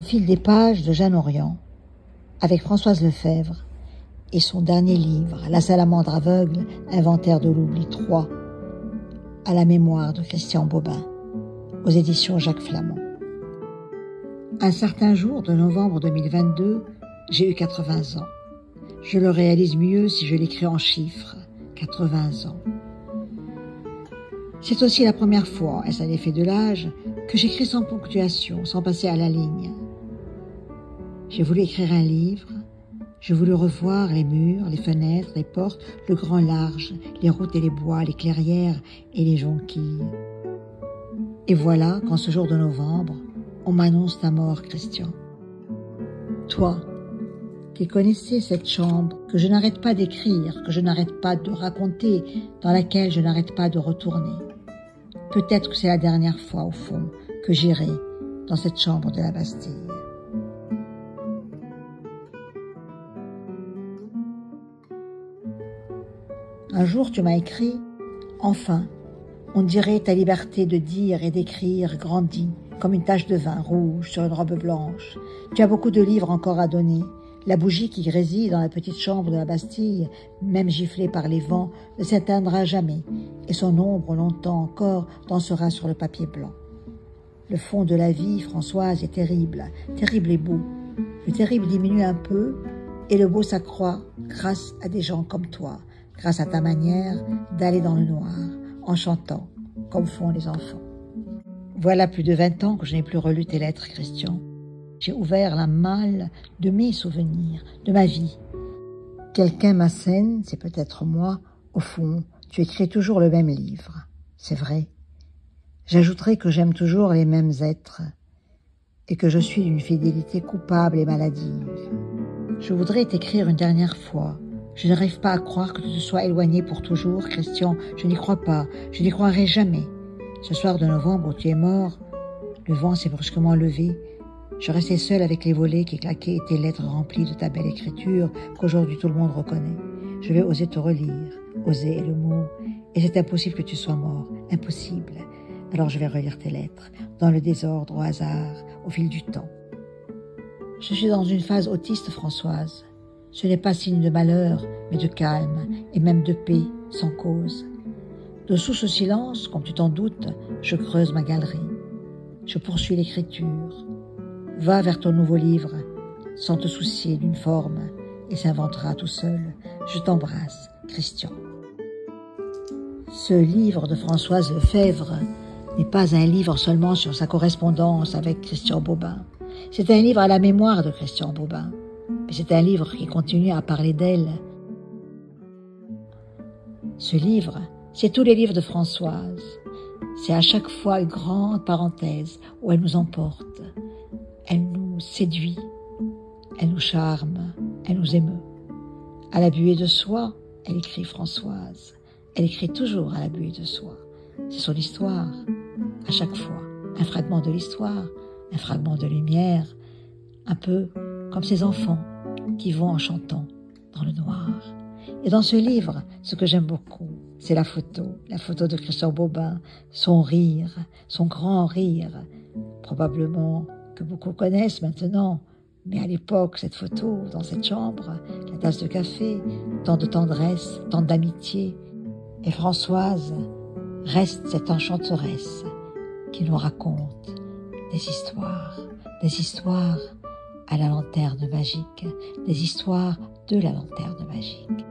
fil des pages de Jeanne Orient, avec Françoise Lefebvre et son dernier livre, La salamandre aveugle, inventaire de l'oubli 3, à la mémoire de Christian Bobin, aux éditions Jacques Flamand. Un certain jour de novembre 2022, j'ai eu 80 ans. Je le réalise mieux si je l'écris en chiffres, 80 ans. C'est aussi la première fois, est-ce un effet de l'âge, que j'écris sans ponctuation, sans passer à la ligne. J'ai voulu écrire un livre, j'ai voulu revoir les murs, les fenêtres, les portes, le grand large, les routes et les bois, les clairières et les jonquilles. Et voilà qu'en ce jour de novembre, on m'annonce ta mort, Christian. Toi, qui connaissais cette chambre que je n'arrête pas d'écrire, que je n'arrête pas de raconter, dans laquelle je n'arrête pas de retourner. Peut-être que c'est la dernière fois, au fond, que j'irai dans cette chambre de la Bastille. Un jour, tu m'as écrit « Enfin, on dirait ta liberté de dire et d'écrire grandit comme une tache de vin rouge sur une robe blanche. Tu as beaucoup de livres encore à donner. La bougie qui grésille dans la petite chambre de la Bastille, même giflée par les vents, ne s'éteindra jamais, et son ombre longtemps encore dansera sur le papier blanc. Le fond de la vie, Françoise, est terrible, terrible et beau. Le terrible diminue un peu, et le beau s'accroît grâce à des gens comme toi, grâce à ta manière d'aller dans le noir, en chantant, comme font les enfants. Voilà plus de 20 ans que je n'ai plus relu tes lettres, Christian. J'ai ouvert la malle de mes souvenirs, de ma vie. Quelqu'un m'assène, c'est peut-être moi. Au fond, tu écris toujours le même livre. C'est vrai. J'ajouterai que j'aime toujours les mêmes êtres et que je suis d'une fidélité coupable et maladive. Je voudrais t'écrire une dernière fois. Je n'arrive pas à croire que tu te sois éloigné pour toujours, Christian. Je n'y crois pas. Je n'y croirai jamais. Ce soir de novembre où tu es mort, le vent s'est brusquement levé. Je restais seule avec les volets qui claquaient et tes lettres remplies de ta belle écriture qu'aujourd'hui tout le monde reconnaît. Je vais oser te relire. Oser est le mot. Et c'est impossible que tu sois mort. Impossible. Alors je vais relire tes lettres, dans le désordre, au hasard, au fil du temps. Je suis dans une phase autiste, Françoise. Ce n'est pas signe de malheur, mais de calme, et même de paix, sans cause. Dessous ce silence, comme tu t'en doutes, je creuse ma galerie. Je poursuis l'écriture. Va vers ton nouveau livre, sans te soucier d'une forme, et s'inventera tout seul. Je t'embrasse, Christian. Ce livre de Françoise Lefebvre n'est pas un livre seulement sur sa correspondance avec Christian Bobin. C'est un livre à la mémoire de Christian Bobin. Mais c'est un livre qui continue à parler d'elle. Ce livre, c'est tous les livres de Françoise. C'est à chaque fois une grande parenthèse où elle nous emporte. Elle nous séduit, elle nous charme, elle nous émeut. À la buée de soie, elle écrit Françoise. Elle écrit toujours à la buée de soie. C'est son histoire. À chaque fois, un fragment de l'histoire, un fragment de lumière, un peu comme ces enfants qui vont en chantant dans le noir. Et dans ce livre, ce que j'aime beaucoup, c'est la photo de Christian Bobin, son rire, son grand rire, probablement que beaucoup connaissent maintenant, mais à l'époque, cette photo, dans cette chambre, la tasse de café, tant de tendresse, tant d'amitié. Et Françoise reste cette enchanteresse qui nous raconte des histoires à la lanterne magique, des histoires de la lanterne magique.